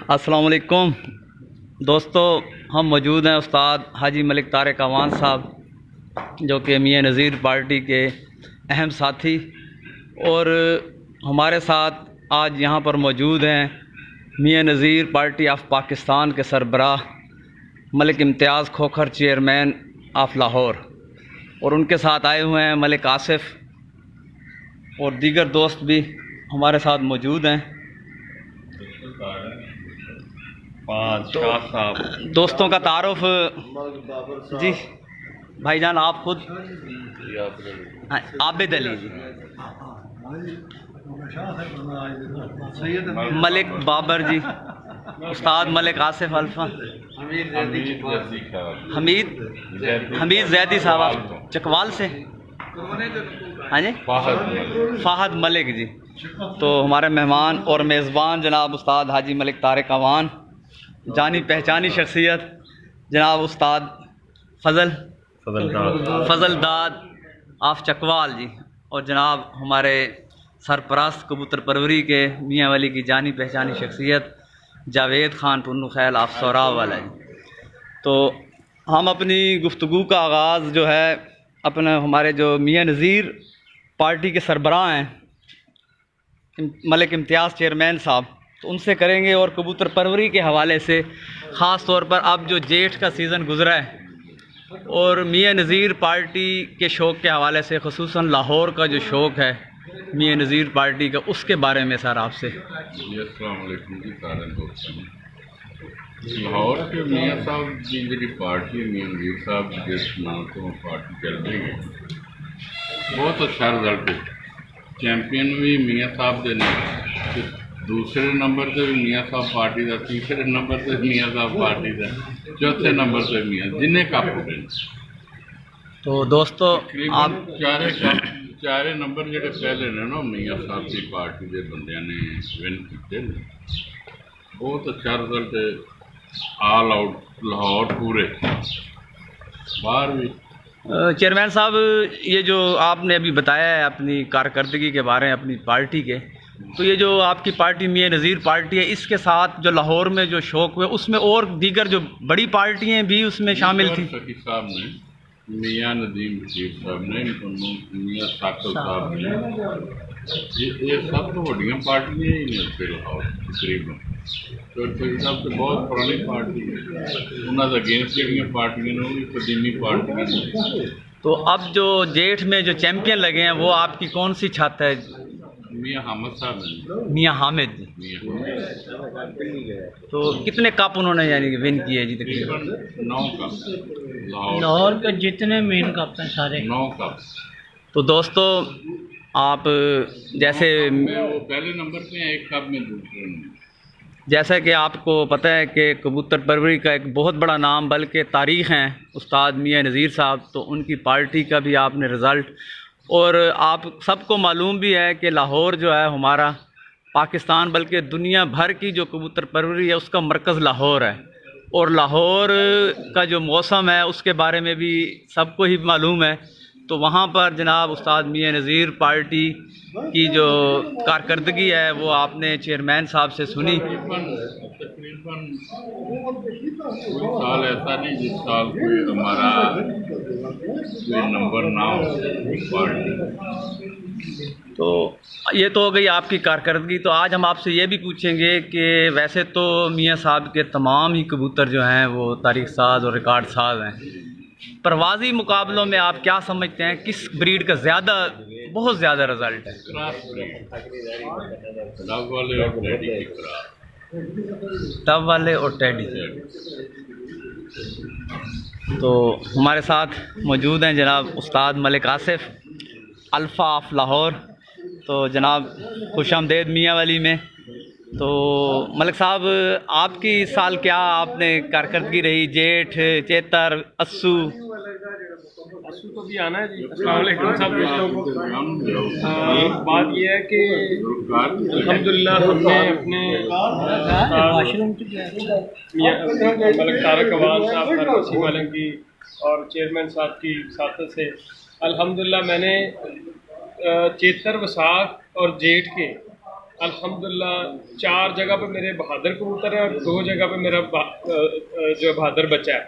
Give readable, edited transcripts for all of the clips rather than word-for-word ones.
अस्सलाम वालेकुम दोस्तों, हम मौजूद हैं उस्ताद हाजी मलिक तारिक अवान साहब, जो कि मियाँ नज़ीर पार्टी के अहम साथी, और हमारे साथ आज यहाँ पर मौजूद हैं मियाँ नज़ीर पार्टी ऑफ पाकिस्तान के सरबराह मलिक इम्तियाज़ खोखर, चेयरमैन ऑफ लाहौर, और उनके साथ आए हुए हैं मलिक आसिफ और दीगर दोस्त भी हमारे साथ मौजूद हैं। तो दोस्तों का तारुफ जी भाईजान, आप खुद आबिद अली जी, मलिक बाबर जी, उस्ताद मलिक आसिफ अल्फा, हमीद जैदी साहब चकवाल से, हाँ जी, फ़ाहद मलिक जी। तो हमारे मेहमान और मेज़बान जनाब उस्ताद हाजी मलिक तारिक अवान, जानी पहचानी शख्सियत जनाब उस्ताद फ़ज़ल दाद आफ चकवाल जी, और जनाब हमारे सरपरस्त कबूतर परवरी के मियाँ वाली की जानी पहचानी शख्सियत जावेद ख़ान पुन्नू खैल आफ सौराव वाला जी। तो हम अपनी गुफ्तगू का आगाज़ जो है अपने हमारे जो मियाँ नज़ीर पार्टी के सरबराह हैं मलिक इम्तियाज़ चेयरमैन साहब, तो उनसे करेंगे, और कबूतर परवरी के हवाले से ख़ास तौर पर अब जो जेठ का सीज़न गुज़रा है और मियाँ नज़ीर पार्टी के शौक़ के हवाले से, ख़ुसूसन लाहौर का जो शौक़ है मियाँ नज़ीर पार्टी का, उसके बारे में सर आपसे। अस्सलाम वालेकुम जी, सारे दोस्तों, लाहौर के मियाँ साहब की जी पार्टी मियाँ नज़ीर साहब जिस नाम से पार्टी चल रही है, बहुत अच्छा रिजल्ट है। चैंपियन भी मियाँ साहब के ने, दूसरे नंबर से भी मियाँ साहब पार्टी का, तीसरे नंबर से मियाँ साहब पार्टी का, चौथे नंबर से मियाँ जिन्हें कप उठे। तो दोस्तों आप चारे नंबर जो पहले ने ना मियाँ साहब की पार्टी के बंदे ने विन किए, बहुत अच्छा रिजल्ट है। ऑल आउट लाहौर पूरे बाहर भी। चेयरमैन साहब, ये जो आपने अभी बताया है अपनी कारकर्दगी के बारे में अपनी पार्टी के, तो ये जो आपकी पार्टी मियाँ नज़ीर पार्टी है, इसके साथ जो लाहौर में जो शौक़ हुए उसमें और दीगर जो बड़ी पार्टियाँ भी उसमें शामिल थी। शकील साहब ने, मियाँ नदीम बशीर साहब ने, मियाँ साकल साहब ने, ये सब तो बड़ियाँ पार्टियाँ ही ने उत्थे लाहौर तकरीबन। तो साहब तो बहुत पुरानी पार्टी है, उन्होंने अगेंस्ट जड़ियाँ पार्टियाँ ने वो भी कदीमी पार्टियाँ ने। तो अब जो जेठ में जो चैंपियन लगे हैं वो आपकी कौन सी छत है? मियाँ हामिद साहब ने। मियाँ हामिद जी। तो कितने कप उन्होंने यानी कि विन किए जी? तकरीबन 9 कप लाहौर के जितने मेन कप हैं सारे 9 कप। तो दोस्तों आप जैसे वो पहले नंबर पे हैं, 1 कप में दूसरे में। जैसा कि आपको पता है कि कबूतर परवरी का एक बहुत बड़ा नाम बल्कि तारीख़ हैं उस्ताद मियाँ नज़ीर साहब, तो उनकी पार्टी का भी आपने रिज़ल्ट, और आप सबको मालूम भी है कि लाहौर जो है हमारा पाकिस्तान बल्कि दुनिया भर की जो कबूतर परवरी है उसका मरकज़ लाहौर है, और लाहौर का जो मौसम है उसके बारे में भी सबको ही मालूम है। तो वहाँ पर जनाब उस्ताद मियाँ नज़ीर पार्टी की जो कारकर्दगी है वो आपने चेयरमैन साहब से सुनी। तकरीबन कोई साल ऐसा नहीं जिस साल कोई हमारा कोई नंबर ना हो पार्टी। तो ये तो हो गई आपकी कारकर्दगी। तो आज हम आपसे ये भी पूछेंगे कि वैसे तो मियाँ साहब के तमाम ही कबूतर जो हैं वो तारीख़ साज और रिकॉर्ड साज हैं, परवाज़ी मुकाबलों में आप क्या समझते हैं किस ब्रीड का बहुत ज़्यादा रिज़ल्ट है? तब वाले और टेडी। तो हमारे साथ मौजूद हैं जनाब उस्ताद मलिक आसिफ अल्फ़ा ऑफ लाहौर। तो जनाब खुशामदेद मियाँ वाली में। तो मलिक साहब, आपकी इस साल क्या आपने कारकर्दगी रही? जेठ, चेतर, अस्सू तो भी आना है जी। अस्सलाम वालेकुम सब दोस्तों को। बात यह है कि अल्हम्दुलिल्लाह हमने अपने मलिक तारिक अवान साहब फार्मेसी वाले की और चेयरमैन साहब की साथ से अल्हम्दुलिल्लाह मैंने चेतर, वसाख और जेठ के अल्हम्दुलिल्लाह 4 जगह पे मेरे बहादुर कबूतर हैं और 2 जगह पे मेरा जो बहादुर बच्चा है।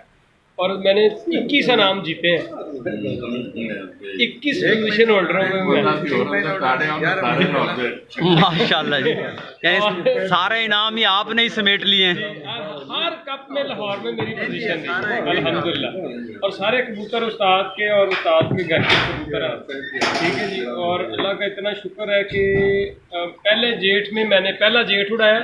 और मैंने 21 इनाम जीते हैं, 21 पोजीशन होल्डरों में मैं। माशाल्लाह जी, यानी सारे इनाम ही आपने ही समेट लिए हैं। हर कप में लाहौर में मेरी पोजीशन रही अल्हम्दुलिल्लाह। और सारे कबूतर उस्ताद के और उस्ताद के घर के कबूतर हैं, ठीक है जी। और अल्लाह का इतना शुक्र है कि पहले जेठ में मैंने पहला जेठ उड़ाया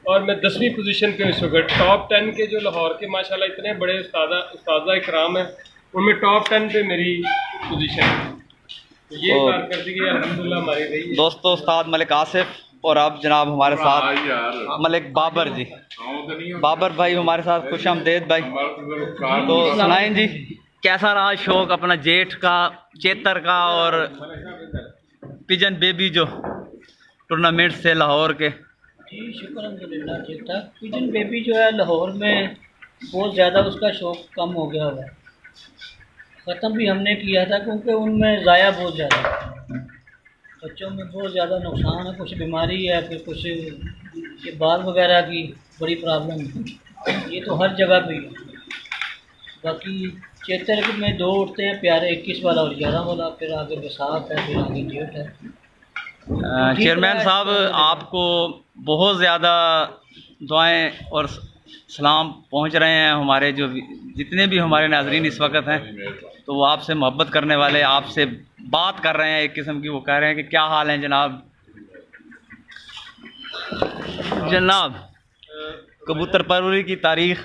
और मैं 10वीं पोजीशन पे इस वक्त। टॉप 10 के जो लाहौर के माशाल्लाह इतने बड़े उस्तादा इकराम हैं, उनमें टॉप 10 पे मेरी पोजीशन है। तो ये कारकर्दगी अल्हम्दुलिल्लाह हमारी रही है। दोस्तों, उस्ताद मलिक आसिफ और अब जनाब हमारे साथ मलिक बाबर जी, बाबर भाई हमारे साथ, खुश आमदेद भाई। तो सुनाएं जी, कैसा रहा शौक अपना जेठ का, चेतर का और पिजन बेबी जो टूर्नामेंट से लाहौर के? जी शुक्र अल्हम्दुलिल्लाह ठीक ठाक। पिजन बेबी जो है लाहौर में बहुत ज़्यादा उसका शौक़ कम हो गया हुआ है, ख़त्म भी हमने किया था क्योंकि उनमें ज़ाया बहुत ज़्यादा है, बच्चों में बहुत ज़्यादा नुकसान है, कुछ बीमारी है, फिर कुछ ये बाल वगैरह की बड़ी प्रॉब्लम है, ये तो हर जगह पे ही है। बाकी चेतर में 2 उठते हैं प्यारे, 21 वाला और 11 वाला, फिर आगे वसाख है, फिर आगे जेठ है। चेयरमैन साहब, आपको बहुत ज़्यादा दुआएं और सलाम पहुंच रहे हैं। हमारे जो जितने भी हमारे नाजरीन इस वक्त हैं, तो वो आपसे मोहब्बत करने वाले आपसे बात कर रहे हैं एक किस्म की। वो कह रहे हैं कि क्या हाल है जनाब। जनाब, कबूतर परवरी की तारीख,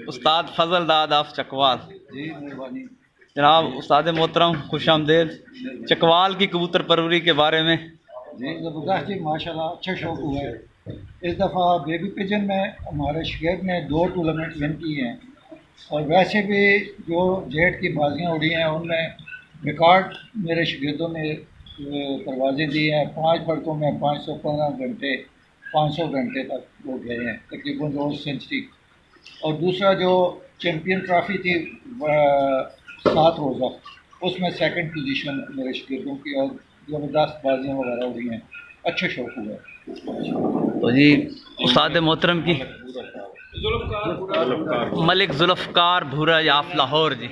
उस्ताद फजल दाद ऑफ चकवाल जी, मेहरबानी जनाब। उस्ताद मोहतरम खुश आमदेद। चकवाल की कबूतर परवरी के बारे में जी, ज़बरदस्त जी, माशाल्लाह अच्छा शौक हुआ है। इस दफ़ा बेबी पिजन में हमारे शागिर्द ने 2 टूर्नामेंट विन किए हैं, और वैसे भी जो जेठ की बाजियाँ उड़ी हैं उनमें रिकॉर्ड मेरे शागिर्दों ने परवाज़ें दी हैं। 5 पड़कों में 515 घंटे, 500 घंटे तक वो गए हैं, तकरीबन रोज़ सेंचुरी। और दूसरा जो चैम्पियन ट्रॉफ़ी थी 7 रोज़ा, उसमें 2nd पोजीशन मेरे शागिर्दों की, और ज़बरदस्त बाजियाँ वगैरह हुई हैं, अच्छा शौक हुआ है। तो जी उस्ताद मोहतरम की मलिक जुल्फ़कार भूरा ऑफ लाहौर जी।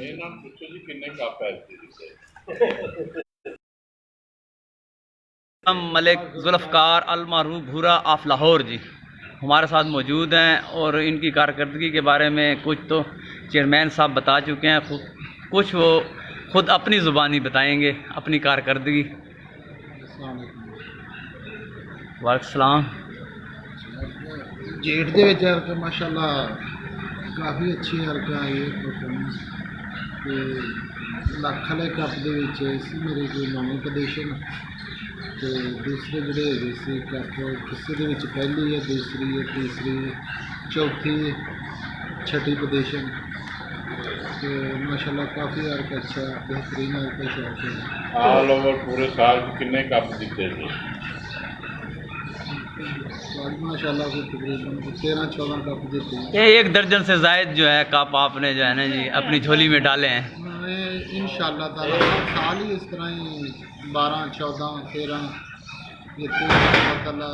मलिक जुल्फ़कार अल मारूफ भूरा ऑफ लाहौर जी हमारे साथ मौजूद हैं, और इनकी कारकर्दगी के बारे में कुछ तो चेयरमैन साहब बता चुके हैं, कुछ वो खुद अपनी ज़ुबानी बताएंगे अपनी कारकर्दगी। वालेकुम। जेठ ਦੇ ਵਿੱਚ ਹਰਕਤ ਮਾਸ਼ਾਅੱਲਾ ਕਾਫੀ ਅੱਛੀ ਹਰਕਤ ਆਈ ਹੈ ਪਰਫਾਰਮੈਂਸ ਤੇ ਲੱਖ ਵਾਲੇ ਕੱਪ ਦੇ ਵਿੱਚ ਸੀ ਮੇਰੇ ਕੋਲ 9ਵੀਂ ਪੋਜੀਸ਼ਨ ਤੇ ਦੂਸਰੇ ਜਿਹੜੇ ਹੈਗੇ ਸੀ ਕੱਪ ਕਿਸੇ ਦੇ ਵਿੱਚ ਪਹਿਲੀ ਹੈ, ਦੂਸਰੀ ਹੈ, ਤੀਸਰੀ, ਚੌਥੀ, छठी पोजीशन। तो माशाल्लाह काफ़ी हरकत अच्छा बेहतरीन हरकत है। ऑल ओवर पूरे साल कितने कप जीते थे? माशाल्लाह को तकरीबन 13-14 कप जीते हैं। ये 1 दर्जन से ज़ायद जो है कप आपने जो है ना जी अपनी झोली में डाले हैं। इंशाअल्लाह ताला हर साल ही इस तरह ही 12, 14, 13 ये ताला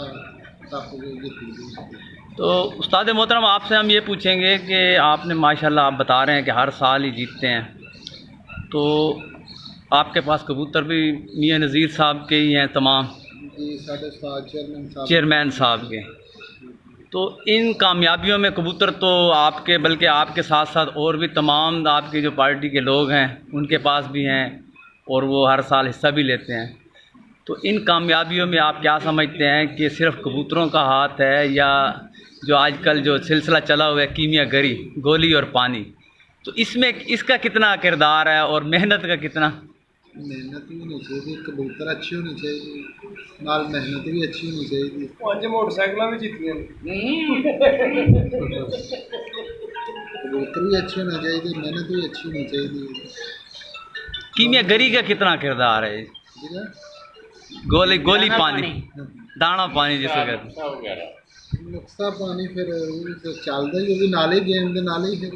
कप जीते। तो उस्ताद मोहतरम, आपसे हम ये पूछेंगे कि आपने माशाल्लाह आप बता रहे हैं कि हर साल ही जीतते हैं, तो आपके पास कबूतर भी मियां नज़ीर साहब के ही हैं तमाम? जी, साढ़े साथ चेयरमैन साहब के। तो इन कामयाबियों में कबूतर तो आपके, बल्कि आपके साथ साथ और भी तमाम आपकी जो पार्टी के लोग हैं उनके पास भी हैं, और वो हर साल हिस्सा भी लेते हैं। तो इन कामयाबियों में आप क्या समझते हैं कि सिर्फ़ कबूतरों का हाथ है, या जो आजकल जो सिलसिला चला हुआ है कीमियागरी, गोली और पानी, तो इसमें इसका कितना किरदार है और मेहनत का कितना? मेहनत भी होनी चाहिए, कबूतर अच्छी होनी चाहिए, नाल मेहनत भी अच्छी होनी चाहिए। 5 मोटरसाइकिल भी जीतियां कबूतर भी अच्छे होना चाहिए, मेहनत भी अच्छी होनी चाहिए। कीमियागरी का कितना किरदार है? ठीक है, गोली गोली पानी, दाना पानी जिसे कहते हैं, वगैरह नुक्सा पानी फिर चलता ही भी नाले गेम के नाले ही फिर।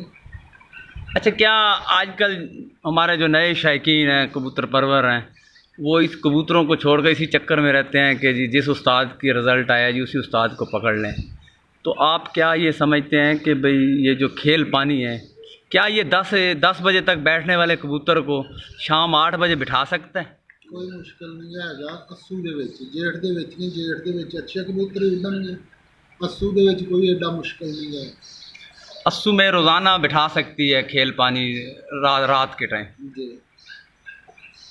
अच्छा, क्या आजकल हमारे जो नए शायकीन हैं, कबूतर परवर हैं, वो इस कबूतरों को छोड़ कर इसी चक्कर में रहते हैं कि जी जिस उस्ताद की रिज़ल्ट आया जी उसी उस्ताद को पकड़ लें। तो आप क्या ये समझते हैं कि भाई ये जो खेल पानी है, क्या ये 10 बजे तक बैठने वाले कबूतर को शाम 8 बजे बिठा सकता है? ਕੋਈ ਮੁਸ਼ਕਲ ਨਹੀਂ ਹੈਗਾ। ਅੱਸੂ ਦੇ ਵਿੱਚ ਜੇਠ ਦੇ ਵਿੱਚ ਨਹੀਂ, ਜੇਠ ਦੇ ਵਿੱਚ ਅੱਛੇ ਕਬੂਤਰ ਹੀ ਉੱਡਣਗੇ। ਅੱਸੂ ਦੇ ਵਿੱਚ ਕੋਈ ਐਡਾ ਮੁਸ਼ਕਲ नहीं है अस्सू में रोज़ाना बिठा सकती है खेल पानी रात के टाइम। जी।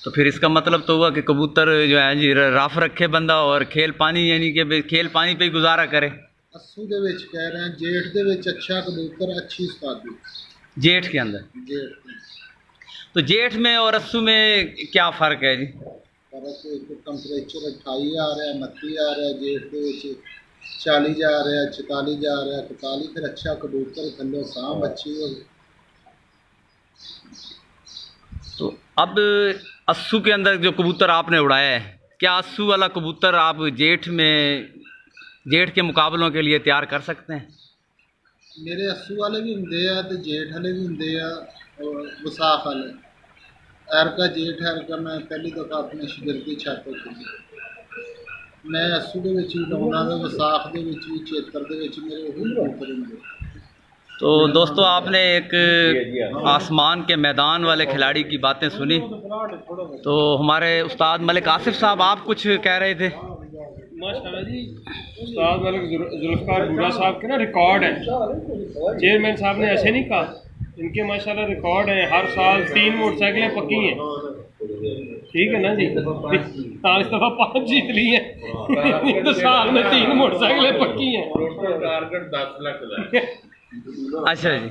तो फिर इसका मतलब तो हुआ कि कबूतर जो है जी रफ रखे बंदा और खेल पानी यानी कि भाई खेल पानी पे ही गुजारा करे। ਅੱਸੂ ਦੇ ਵਿੱਚ ਕਹਿ ਰਹੇ ਹਾਂ, ਜੇਠ ਦੇ ਵਿੱਚ ਅੱਛਾ ਕਬੂतर ਅੱਛੀ ਉਸਤਾਦੀ। जेठ के अंदर, ਜੇਠ में तो जेठ में और अस्सू में क्या फ़र्क है जी? फर्क एक टैंपरेचर 28 आ रहा है, 29 आ रहा है, जेठ के ਵਿੱਚ 40 जा रहा है, 44 जा रहा है, 41। फिर अच्छा कबूतर थल्ले सांभ अच्छी हो। तो अब अस्सू के अंदर जो कबूतर आपने उड़ाया है, क्या अस्सू वाला कबूतर आप जेठ के मुकाबलों के लिए तैयार कर सकते हैं? मेरे अस्सू वाले भी होंगे आ ते जेठ वाले भी होंगे आ और विसाख वाले। एरका जेठ एरका मैं पहली दफ़ा अपने शिगिरदी छापे की मैं अस्सू के विच भी उड़ाउंदा ते विसाख दे विच भी चेतर दे विच मेरे वही कबूतर होंगे। तो दोस्तों आपने एक आसमान के मैदान वाले खिलाड़ी की बातें सुनी। तो हमारे उस्ताद मलिक आसिफ साहब आप कुछ कह रहे थे? माशाल्लाह जी, उस्ताद मलिक जुल्फ़कार बूढ़ा साहब के ना रिकॉर्ड है। चेयरमैन साहब ने ऐसे नहीं कहा, इनके माशाल्लाह रिकॉर्ड है। हर साल 3 मोटरसाइकिलें पक्की हैं, ठीक है ना जी। 40 दफ़ा 5 जीत ली हैं तो साल में 3 मोटरसाइकिलें पक्की हैं। टारगेट 10 लाख का है। अच्छा जी,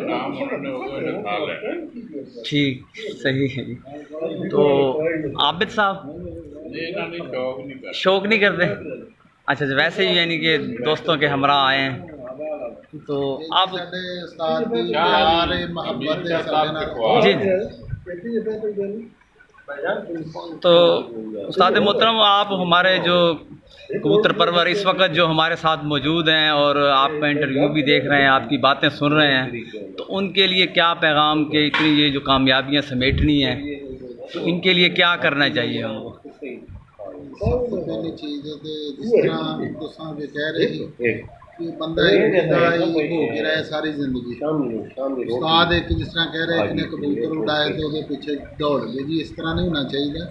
नाम उन्होंने वो खा लिया। ठीक, सही है जी। तो आबिद साहब ये ना नहीं शौक नहीं कर शौक नहीं करते? अच्छा अच्छा, वैसे ही यानी कि दोस्तों के हमरा आए हैं। तो आप साडे उस्ताद दी प्यार है, मोहब्बत है साडे नाल। जी। तो उस्ताद मोहतरम, आप हमारे जो कबूतर परवर इस वक्त जो हमारे साथ मौजूद हैं और आपका इंटरव्यू भी देख रहे हैं, आपकी बातें सुन रहे हैं, तो उनके लिए क्या पैगाम के इतनी ये जो कामयाबियां समेटनी हैं, तो इनके लिए क्या करना चाहिए उनको? सबसे पहली चीज़ है कि जिस तरह तुसां भी कह रहे हो कि बंदा एक बंदा ही हो के रहे सारी जिंदगी। उस्ताद एक जिस तरह कह रहे कि कबूतर उड़ाए तो उसके पीछे दौड़ गए जी, इस तरह नहीं होना चाहिए।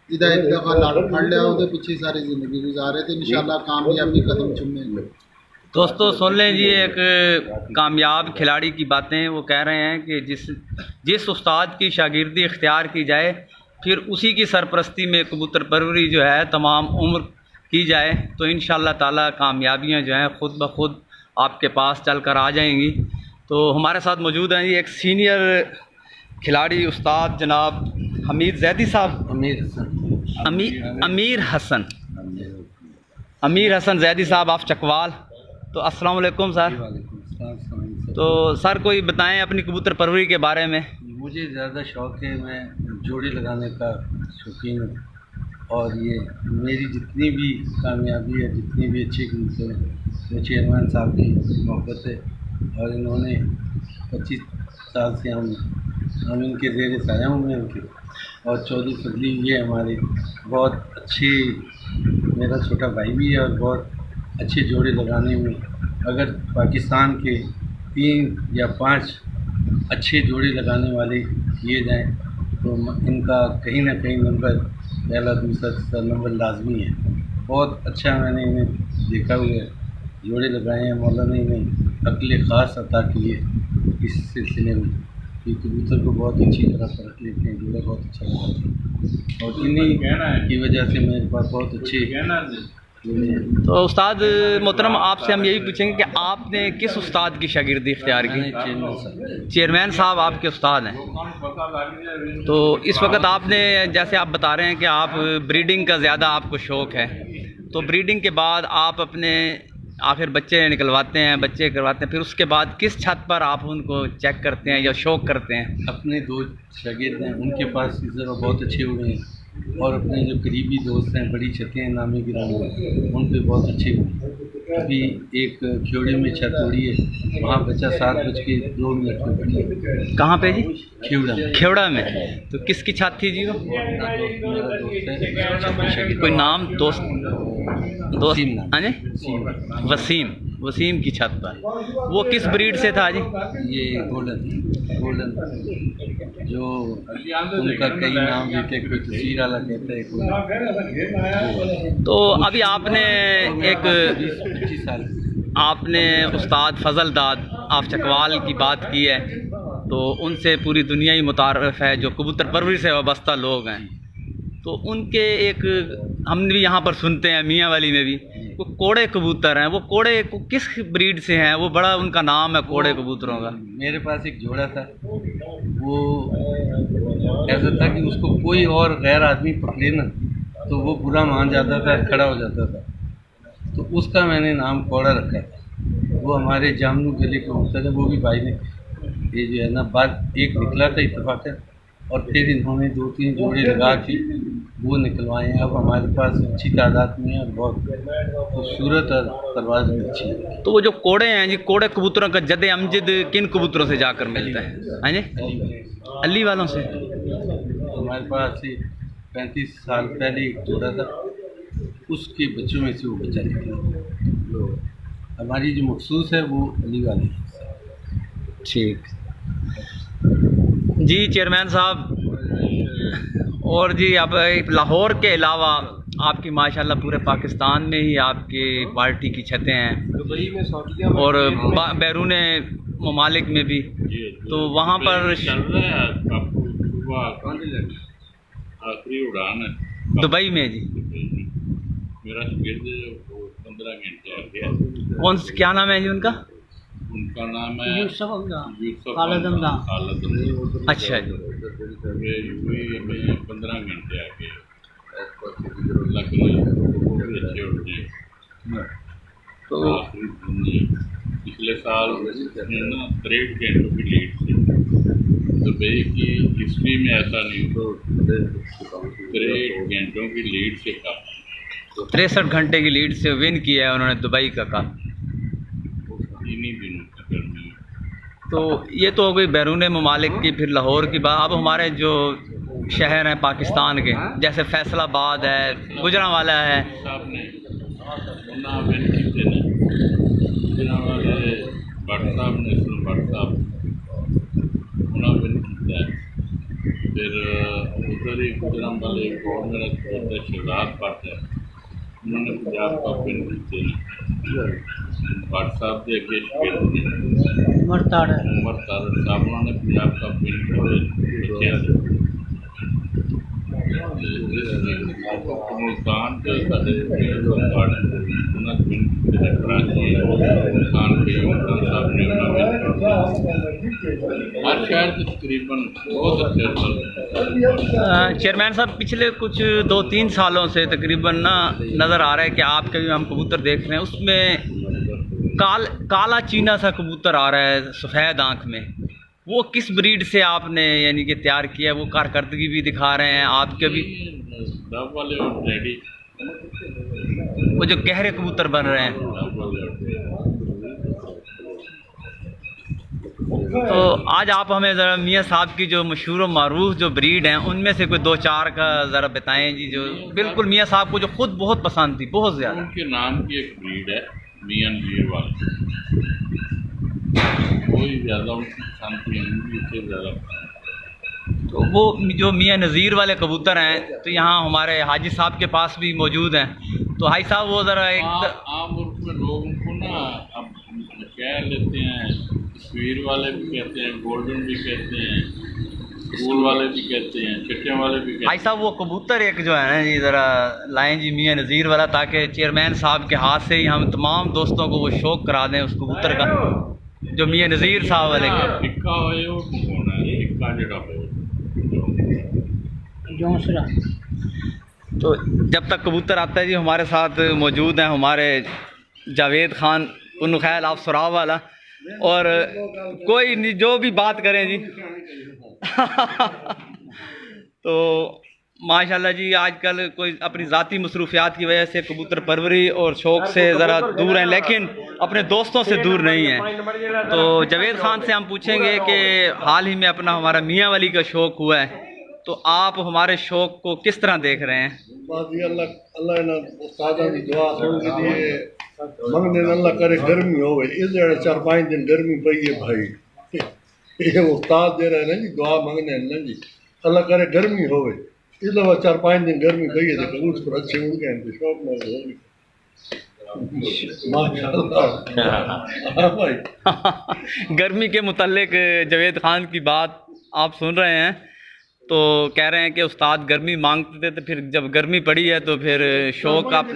जिदा एक दफ़ा लड़ फड़ लिया उसके पीछे सारी जिंदगी गुजारे तो इंशाल्लाह कामयाबी कदम चुमेंगे। दोस्तों सुन लें जी, एक कामयाब खिलाड़ी की बातें। वो कह रहे हैं कि जिस उस्ताद की शागिर्दी इख्तियार की जाए, फिर उसी की सरपरस्ती में कबूतर परवरी जो है तमाम उम्र की जाए, तो इंशाअल्लाह ताला कामयाबियां जो हैं ख़ुद ब खुद आपके पास चल कर आ जाएंगी। तो हमारे साथ मौजूद हैं जी एक सीनियर खिलाड़ी उस्ताद जनाब हमीद जैदी साहब। अमीर हसन जैदी साहब, आप चकवाल। तो अस्सलाम वालेकुम सर। तो सर कोई बताएं अपनी कबूतर परवरी के बारे में। मुझे ज़्यादा शौक़ है, मैं जोड़ी लगाने का शौकीन हूँ, और ये मेरी जितनी भी कामयाबी है, जितनी भी अच्छी कबूतर हैं, वो चेयरमैन साहब की मोहब्बत है। और इन्होंने 25 साल से हम इनके ज़ेर साया हूँ मैं उनके। और चौधरी फजली ये हमारे बहुत अच्छे, मेरा छोटा भाई भी है, और बहुत अच्छे जोड़े लगाने में अगर पाकिस्तान के 3 या 5 अच्छे जोड़े लगाने वाले किए जाएं तो इनका कहीं ना कहीं नंबर पहला दूसरा तीसरा नंबर लाजमी है। बहुत अच्छा मैंने इन्हें देखा हुआ है, जोड़े लगाए हैं। मौलाना ने अक्ल ख़ास अता की है इस सिलसिले में कि कबूतर को बहुत अच्छी तरह परख लेते हैं, जोड़ा बहुत अच्छा लगाते हैं, और इन्हीं की वजह से मेरे पास बहुत अच्छे। तो उस्ताद मोहतरम, आपसे हम यही पूछेंगे कि आपने किस उस्ताद की शागिर्दी इख्तियार की? चेयरमैन साहब आपके उस्ताद हैं। तो इस वक्त आपने, जैसे आप बता रहे हैं कि आप ब्रीडिंग का ज़्यादा आपको शौक़ है, तो ब्रीडिंग के बाद आप अपने आखिर बच्चे निकलवाते हैं, बच्चे करवाते हैं, फिर उसके बाद किस छत पर आप उनको चेक करते हैं या शौक़ करते हैं? अपने 2 शागिर्द हैं, उनके पास इस तरह बहुत अच्छे हुए हैं, और अपने जो करीबी दोस्त हैं, बड़ी छतें नामी गिरामी, उन पे बहुत अच्छे हुए हैं। अभी एक खेवड़े में छत उड़ी है, वहाँ बचा 7:02 पे। कहाँ पे जी? खेवड़ा में। खेवड़ा में। तो किसकी छत थी जी वो? मेरा दोस्त है, कोई नाम दोस्त? वसीम नाम। हाँ जी, वसीम की छत पर। वो किस ब्रीड से था जी? ये गोल्डन जो उनका कई नाम देते हैं, कोई तस्वीर वाला कहता है, कोई। तो अभी आपने एक 25 साल आपने उस्ताद फजल दाद आप चकवाल की बात की है, तो उनसे पूरी दुनिया ही मुतारफ़ है जो कबूतर परवरी से वाबस्ता लोग हैं। तो उनके एक हम भी यहाँ पर सुनते हैं मियाँ वाली में भी वो कोड़े कबूतर हैं। वो कोड़े किस ब्रीड से हैं? वो बड़ा उनका नाम है कोड़े कबूतरों का। मेरे पास एक जोड़ा था, वो ऐसा था कि उसको कोई और गैर आदमी पकड़े ना तो वो बुरा मान जाता था, खड़ा हो जाता था। तो उसका मैंने नाम कोड़ा रखा था। वो हमारे जामनू गले कबूतर है, वो भी भाई ने ये जो है ना बाद एक निकला था इत्तेफाकन, और फिर इन्होंने 2-3 जोड़े लगा के वो निकलवाए हैं। अब हमारे पास अच्छी तादाद में है और बहुत खूबसूरत और परवाज़ भी अच्छी है। तो वो जो कोड़े हैं जी, कोड़े कबूतरों का जद अमजद किन कबूतरों से जाकर मिलता है? हाँ जी, अली वालों से। हमारे पास से 35 साल पहले एक जोड़ा था, उसके बच्चों में से वो बच्चा निकला। हमारी जो मखसूस है वो अली वाली है। ठीक जी चेयरमैन साहब। और जी आप लाहौर के अलावा आपकी माशाल्लाह पूरे पाकिस्तान में ही आपकी पार्टी की छतें हैं, दुबई में, सऊदीया में और बैरून ममालिक में भी। तो वहाँ पर चल रहा है आपको सुबह आखिरी उड़ान है दुबई में जी। मेरा गिर्द 15 घंटे आ गया। कौन क्या नाम है जी उनका? उनका नाम है यूसुफ खालदम। अच्छा जी। यूएई में 15 घंटे आ गए। वो भी अच्छे उड़ते हैं। तो आखिरी दिन में पिछले साल उसने ना 63 घंटों की लीड थी। दुबई की हिस्ट्री में ऐसा नहीं हुआ। 63 घंटों की लीड से कहा 63 घंटे की लीड से विन किया है उन्होंने दुबई का कप। इन्हीं दिनों की गर्मी में। तो ये तो हो गई बैरून ममालिक की। फिर लाहौर की बात। अब हमारे जो शहर हैं पाकिस्तान के, जैसे फैसलाबाद है, गुजरांवाला है। साहब ने उन्ना विन कीते ने गुजरांवाले भट्ट साहब ने सुन भट्ट साहब उन्ना विन किया। फिर उधर ही गुजरांवाले एक और मेरा छोटा शहजाद भट्ट है, उन्होंने पंजाब का विन कीते ने। भट्ट साहब के अगे शकील उमर तारड़ साहब उन्होंने पंजाब का विन किया। मुल्तान के साढ़े उन्होंने विन किए। कराची मुल्तान के मुल्तान साहब ने हर शहर के तकरीबन बहुत अच्छे। चेयरमैन साहब पिछले कुछ 2-3 सालों से तकरीबन ना नज़र आ रहा है कि आपके भी हम कबूतर देख रहे हैं, उसमें काला चीना सा कबूतर आ रहा है सफ़ेद आँख में। वो किस ब्रीड से आपने यानी कि तैयार किया? वो कारकर्दगी भी दिखा रहे हैं आपके भी, डब वाले रेडी, वो जो गहरे कबूतर बन रहे हैं। डब वाले तो आज आप हमें ज़रा मियाँ साहब की जो मशहूर मारूफ जो ब्रीड हैं उनमें से कोई 2-4 का ज़रा बताएं जी, जो बिल्कुल मियाँ साहब को जो खुद बहुत पसंद थी, बहुत ज़्यादा। उनके नाम की एक ब्रीड है मियां नज़ीर वाली। कोई ज़्यादा उनकी पसंद थी, उससे ज़्यादा पसंद। तो वो जो मियाँ नज़ीर वाले कबूतर हैं, तो यहाँ हमारे हाजी साहब के पास भी मौजूद हैं। तो हाजी साहब वो ज़रा एक आम उर्फ में लोग उनको ना अब कह लेते हैं, तस्वीर वाले भी कहते हैं, गोल्डन भी कहते हैं, स्कूल वाले भी कहते हैं, चिट्टे वाले भी कहते भाई साहब वो कबूतर एक जो है ना जी ज़रा लाएं जी मियाँ नज़ीर वाला, ताकि चेयरमैन साहब के हाथ से ही हम तमाम दोस्तों को वो शौक़ करा दें उस कबूतर का, जो मियाँ नज़ीर साहब वाले का। हैं। टिक्का होए वो मंगवाना है, टिक्का जड़ा होए जौसरा। तो जब तक कबूतर आता है जी हमारे साथ मौजूद हैं हमारे जावेद ख़ान उन्नखैल आप सुराव वाला, और कोई नहीं जो भी बात करें जी तो माशाल्लाह जी आजकल कोई अपनी ज़ाती मसरूफियात की वजह से कबूतर परवरी और शौक़ से ज़रा दूर हैं, लेकिन अपने दोस्तों से दूर नहीं हैं। तो जावेद खान से हम पूछेंगे कि हाल ही में अपना हमारा मियाँ वाली का शौक़ हुआ है, तो आप हमारे शौक़ को किस तरह देख रहे हैं? बाकी अल्लाह ने उस्तादा की दुआ सुन के लिए मंगने अल्लाह करे गर्मी होवे। इस जड़े 4-5 दिन गर्मी पई है भाई, ये उस्ताद दे रहे हैं जी दुआ मंगने ना जी, अल्लाह करे गर्मी होवे। इस दफा 4-5 दिन गर्मी पई है तो कबूतर अच्छे उड़ गए तो शौक में होगी माशाल्लाह। हाँ भाई गर्मी के मुतल्लिक जावेद खान की बात आप सुन रहे हैं, तो कह रहे हैं कि उस्ताद गर्मी मांगते थे, तो फिर जब गर्मी पड़ी है तो फिर शौक़ आप।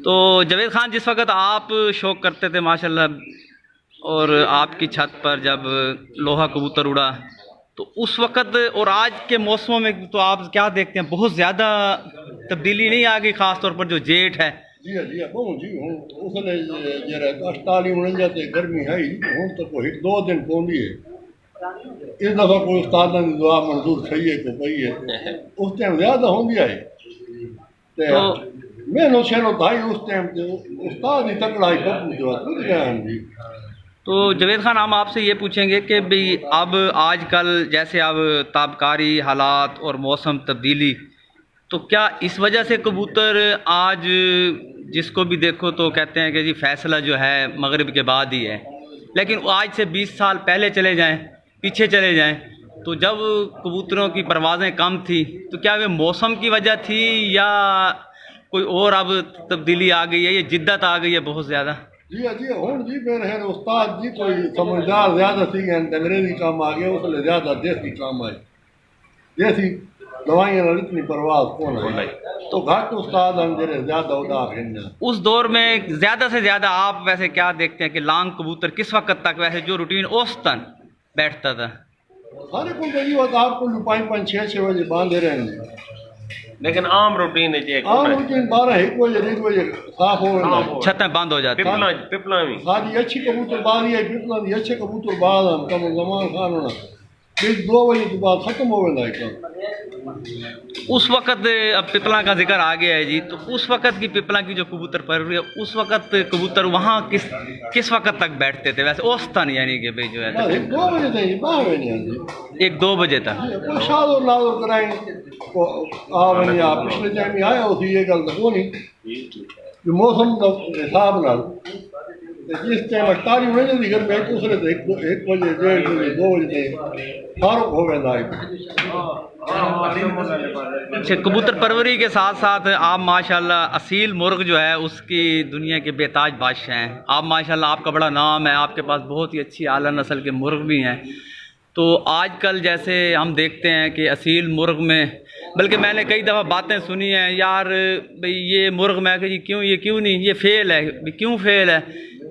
तो जावेद खान जिस वक्त आप शौक़ करते थे माशाल्लाह, और आपकी छत पर जब लोहा कबूतर उड़ा, तो उस वक्त और आज के मौसमों में तो आप क्या देखते हैं, बहुत ज़्यादा तब्दीली नहीं आ गई, ख़ास तौर पर जो जेठ है? जी हाँ बहुत जी हूँ उसने जरा 48-49 गर्मी है हूँ तो कोई 2 दिन पौंदी है। इस दफ़ा कोई उस्ताद की दुआ मंजूर सही है को पई है, उस टाइम ज़्यादा होंगी है तो मैं शेरो भाई उस टाइम उस्ताद ही तकड़ा ही खुद गया जी। तो जावेद खान हम आपसे ये पूछेंगे कि भाई अब आजकल जैसे अब ताबकारी हालात और मौसम तब्दीली, तो क्या इस वजह से कबूतर आज जिसको भी देखो तो कहते हैं कि जी फ़ैसला जो है मगरिब के बाद ही है, लेकिन आज से 20 साल पहले चले जाएं, पीछे चले जाएं, तो जब कबूतरों की परवाज़ें कम थी, तो क्या वे मौसम की वजह थी या कोई और अब तब्दीली आ गई है, ये जिद्दत आ गई है बहुत ज़्यादा? जी जी हूँ जी मेरे है उस्ताद जी कोई समझदार ज़्यादा थी अंग्रेजी काम आ गया, उसने ज़्यादा देसी काम आए, देसी दवाइयाँ इतनी परवाह कौन है, तो घाट उस्ताद हम जरे ज़्यादा उदार हैं। उस दौर में ज़्यादा से ज़्यादा आप वैसे क्या देखते हैं कि लांग कबूतर किस वक्त तक वैसे जो रूटीन औसतन बैठता था? सारे को वही वक्त आपको 5-6 बजे बांधे रहेंगे, लेकिन आम रूटीन है आम रूटीन 12-1 बजे 1 बजे साफ हो छतें बंद हो जाती हैं। पिपला में सारी अच्छी कबूतरबाजी है, पिपला की अच्छे कबूतरबाज हम कम जमान खान होना 2 बजे के बाद खत्म हो गया है। उस वक्त अब पिपला का जिक्र आ गया है जी, तो उस वक्त की पिपला की जो कबूतर परवरी है, उस वक्त कबूतर वहाँ किस वक्त तक बैठते थे वैसे औसतन, यानी कि भाई जो है 2 बजे तक 12 बजे 1-2 बजे तक शादो नादो कराएंगे बनी आप पिछले टाइम ही आया उसी ये गल तो नहीं जो मौसम का हिसाब नाल जिस टाइम 48 की गर्मी है दूसरे तो 1 बजे 1:30 बजे 2 बजे फारूक हो गया है। अच्छा, कबूतर परवरी के साथ साथ आप माशाल्लाह असील मुर्ग जो है उसकी दुनिया के बेताज बादशाह हैं आप माशाल्लाह, आपका बड़ा नाम है, आपके पास बहुत ही अच्छी आला नस्ल के मुर्ग भी हैं। तो आजकल जैसे हम देखते हैं कि असील मुर्ग में, बल्कि मैंने कई दफ़ा बातें सुनी हैं यार भाई ये मुर्ग मैं कि जी ये क्यों नहीं, ये फेल है, क्यों फेल है,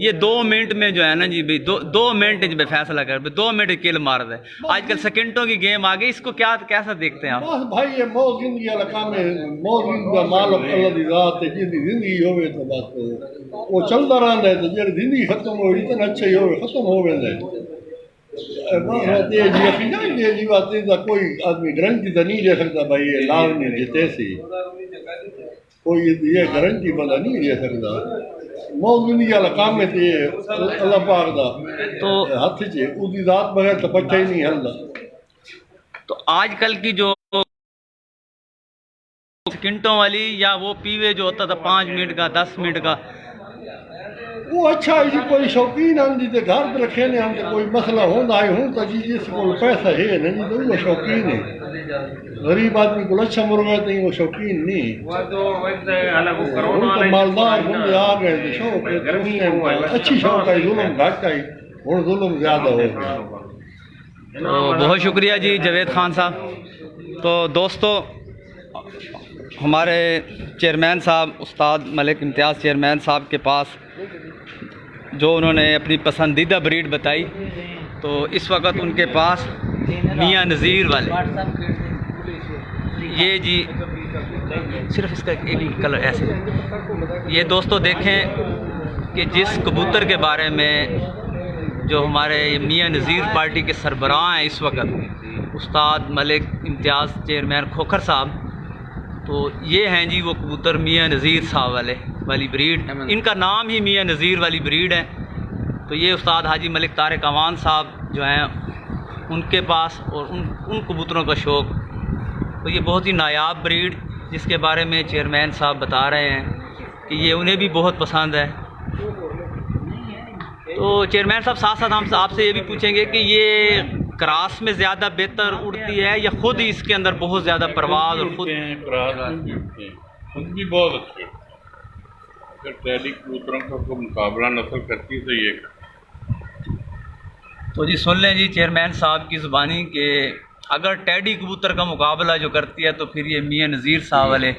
ये 2 मिनट में जो है ना जी भाई 2 मिनट में फैसला कर, 2 मिनट किल मार दे। आजकल सेकंडों की गेम आ गई, इसको कैसा देखते हैं आप? बस भाई ये मौज जिंदगी वाला काम है, मौज जिंदगी मालिक अल्लाह दी ज़ात है, जिंदी जिंदगी होवे तो बस वो चलता रहता है, तो जब जिंदगी खत्म हो इतना अच्छा ही होवे खत्म हो वेंदा है। जी बात कोई आदमी गारंटी तो नहीं दे सकता भाई ये लाभ नहीं जीते सी, कोई ये गारंटी बंदा नहीं दे सकता। मौज जिंदगी वाला काम है तो अल्लाह पाक दा तो हाथ च उसकी ज़ात बगैर तो बच्चा ही नहीं हलदा। तो आजकल की जो सेकंडों वाली या वो पीवे जो होता था 5 मिनट का 10 मिनट का, वो अच्छा है जी, कोई शौकीन आंदी ते घर पे रखे ने हम कोई मसला होंदा है हूं तो जी जिस को पैसा है ना जी तो वो शौकीन है, गरीब आदमी को अच्छा मुर्गा तो वो शौकीन नहीं, वो तो मालदार होंगे आ गए तो शौक है, अच्छी शौक है, जुल्म घट है और जुल्म ज़्यादा हो गया। तो बहुत शुक्रिया जी जावेद खान साहब। तो दोस्तों हमारे चेयरमैन साहब उस्ताद मलिक इम्तियाज़ चेयरमैन साहब के पास जो उन्होंने अपनी पसंदीदा ब्रीड बताई, तो इस वक्त उनके पास मियाँ नज़ीर वाले ये जी सिर्फ इसका एक कलर ऐसे, ये दोस्तों देखें कि जिस कबूतर के बारे में जो हमारे मियाँ नज़ीर पार्टी के सरबराह हैं इस वक्त, उस्ताद मलिक इम्तियाज़ चेयरमैन खोखर साहब। तो ये हैं जी वो कबूतर मियाँ नज़ीर साहब वाली ब्रीड, इनका नाम ही मियाँ नज़ीर वाली ब्रीड है। तो ये उस्ताद हाजी मलिक तारिक अवान साहब जो हैं उनके पास, और उन कबूतरों का शौक़, तो ये बहुत ही नायाब ब्रीड जिसके बारे में चेयरमैन साहब बता रहे हैं कि ये उन्हें भी बहुत पसंद है। तो चेयरमैन साहब साथ साथ हम आपसे ये भी पूछेंगे कि ये क्रॉस में ज़्यादा बेहतर उड़ती है या ख़ुद ही इसके अंदर बहुत ज़्यादा परवाज़ और खुद खुद भी बहुत अच्छे। अगर टैडी कबूतरों का मुकाबला नस्ल करती तो ये। तो जी सुन लें जी चेयरमैन साहब की ज़ुबानी कि अगर टैडी कबूतर का मुकाबला जो करती है तो फिर ये मियाँ नज़ीर साहब वाले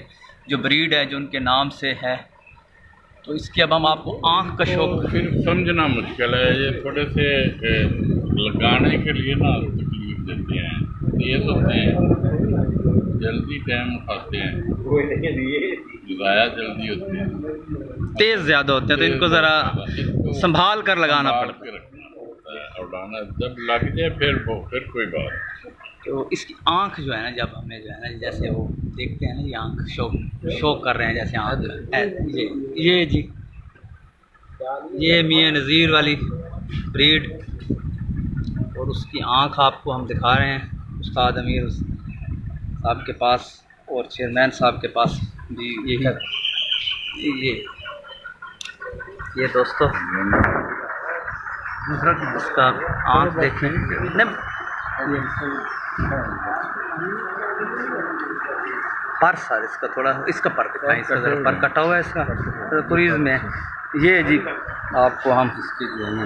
जो ब्रीड है जो उनके नाम से है। तो इसके अब हम आपको आँख का शौक फिर समझना मुश्किल है, ये थोड़े से लगाने के लिए ना तकलीफ देते हैं, तेज होते हैं, जल्दी टाइम उठाते हैं, ज़ाया जल्दी होते हैं, तेज़ ज़्यादा होते हैं, तो इनको ज़रा संभाल कर लगाना पड़ता है, उड़ाना जब लग जाए फिर कोई बात। तो इसकी आँख जो है ना, जब हमें जो है ना जैसे वो देखते हैं ना, ये आँख शौक कर रहे हैं जैसे आँख, ये जी ये मियाँ नज़ीर वाली ब्रीड, और उसकी आँख आपको हम दिखा रहे हैं उस्ताद अमीर साहब के पास और चेयरमैन साहब के पास जी। ये दोस्तों उसका आँख देखें पर सर इसका थोड़ा इसका पर दिखाएं, इसका ज़रा पर कटा हुआ है इसका तो कुरीज़ में। ये जी आपको हम इसके जो है ना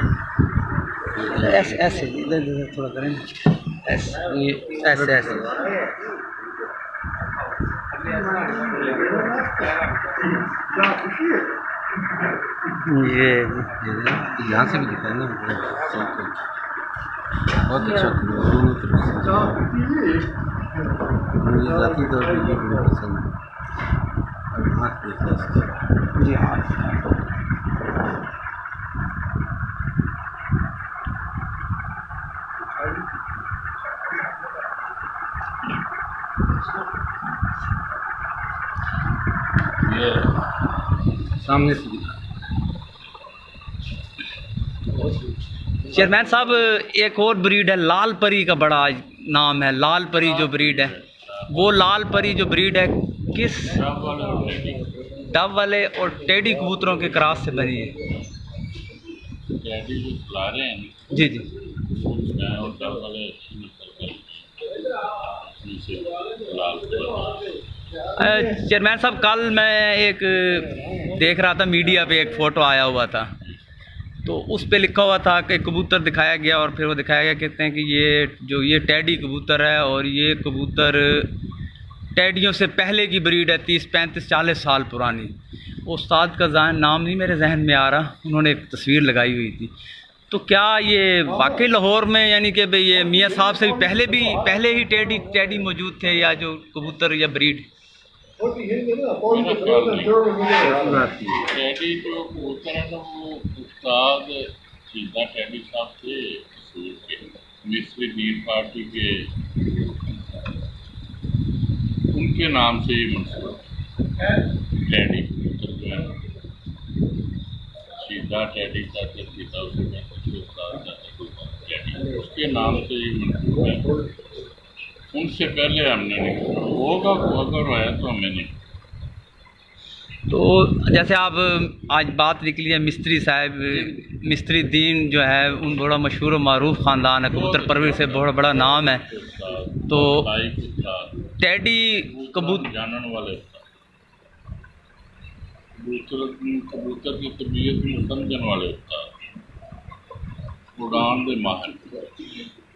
ऐसे इधर थोड़ा करें, ऐसे ये यहाँ से भी दिखाए ना, बहुत अच्छा मुझे ज़ाती तौर पर ये बड़ी पसंद है। और आँख देखा जी हाँ। ये सामने से दिखा। चेयरमैन साहब एक और ब्रीड है लाल परी का बड़ा नाम है, लाल परी जो ब्रीड है, वो लाल परी जो ब्रीड है किस डब वाले और टेडी कबूतरों के क्रॉस से बनी है? टैडी जो खिला रहे हैं जी जी और डब वाले चेयरमैन साहब कल मैं एक देख रहा था मीडिया पे, एक फ़ोटो आया हुआ था, तो उस पे लिखा हुआ था कि कबूतर दिखाया गया और फिर वो दिखाया गया, कहते हैं कि ये टैडी कबूतर है और ये कबूतर टैडियों से पहले की ब्रीड है, 30 35 40 साल पुरानी। उस्ताद का नाम नहीं मेरे जहन में आ रहा, उन्होंने एक तस्वीर लगाई हुई थी। तो क्या ये वाकई लाहौर में यानी कि भाई ये मियाँ साहब से भी पहले ही टैडी मौजूद थे, या जो कबूतर या ब्रीड? टैडी जो कबूतर है ना वो उस्ताद सीधा टैडी साहब थे कसूर के, मिस्री दीन पार्टी के, उनके नाम से ही मंसूब टैडी कबूतर जो है सीधा टैडी का सीधा टैडी उसके नाम से ही मंसूब है। उनसे पहले हमने नहीं होगा, अगर आया तो हमें नहीं। तो जैसे आप आज बात निकली है मिस्त्री साहब, मिस्त्री दीन जो है उन बड़ा मशहूर और मारूफ ख़ानदान है, कबूतर परवरी से बहुत बड़ा नाम है। तो टैडी कबूतर जानने वाले कबूतर की तबीयत में समझने वाले उड़ान दे माहिर।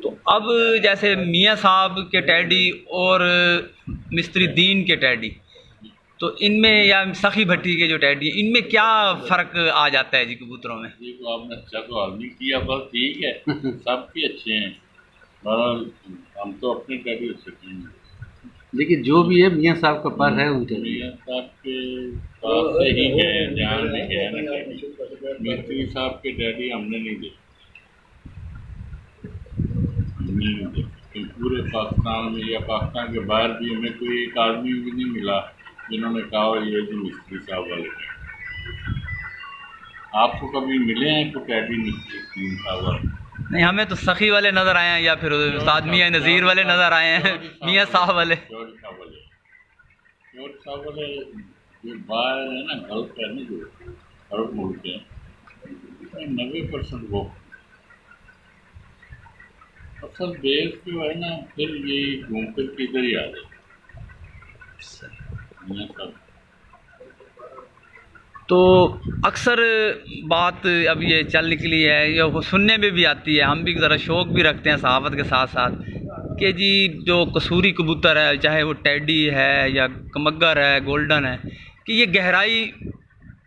तो अब जैसे मियाँ साहब के टैडी और मिस्त्री दीन के टैडी, तो इनमें या सखी भट्टी के जो टैडी है, इनमें क्या फ़र्क आ जाता है जी कबूतरों में? ये तो आपने अच्छा सवाल नहीं किया, बस ठीक है सबके अच्छे हैं, बहरहाल हम तो अपने टैडी अच्छे हैं। लेकिन जो भी है मियाँ साहब का पर है उनके मियाँ साहब के पास से ही गए, जान में गए ना टैडी। मिस्त्री साहब के टैडी हमने नहीं देखे, पूरे पाकिस्तान में या पाकिस्तान के बाहर भी हमें कोई एक आदमी भी नहीं मिला जिन्होंने कहा ये जी मिस्त्री साहब वाले हैं। आपको कभी मिले हैं कोई टैडी मिस्त्री साहब वाले? नहीं, हमें तो सखी वाले नज़र आए हैं या फिर उस्ताद मियाँ नज़ीर वाले नज़र आए हैं, मियाँ साहब वाले। चौधरी साहब वाले जो बाहर है ना, गल्फ है ना, जो अरब मुल्क है, 90% वो असल बेस जो है ना, फिर ये घूम फिर के इधर ही आ जाए मियाँ साहब। तो अक्सर बात अब ये चल निकली है, या वो सुनने में भी आती है, हम भी ज़रा शौक़ भी रखते हैं सहाफ़त के साथ साथ, कि जी जो कसूरी कबूतर है, चाहे वो टैडी है या कमगर है, गोल्डन है, कि ये गहराई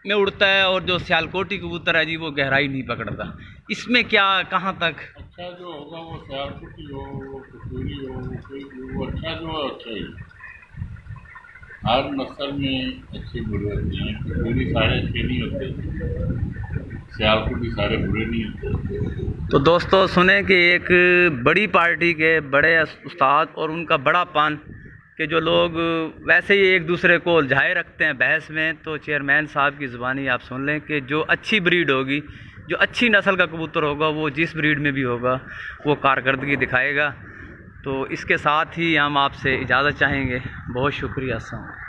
में उड़ता है, और जो सियालकोटी कबूतर है जी वो गहराई नहीं पकड़ता। इसमें क्या, कहाँ तक? अच्छा जो होगा वो सियालकोटी हो, वो कसूरी हो, वो अच्छा जो है अच्छा ही। हर नस्ल में अच्छे बुरे होते हैं, कसूरी सारे अच्छे नहीं होते, सियालकोटी सारे बुरे नहीं होते। तो दोस्तों सुने कि एक बड़ी पार्टी के बड़े उस्ताद और उनका बड़ापन कि जो लोग वैसे ही एक दूसरे को उलझाए रखते हैं बहस में, तो चेयरमैन साहब की ज़ुबानी आप सुन लें कि जो अच्छी ब्रीड होगी, जो अच्छी नस्ल का कबूतर होगा, वो जिस ब्रीड में भी होगा वो कारकर्दगी दिखाएगा। तो इसके साथ ही हम आपसे इजाज़त चाहेंगे। बहुत शुक्रिया। अस्सलाम।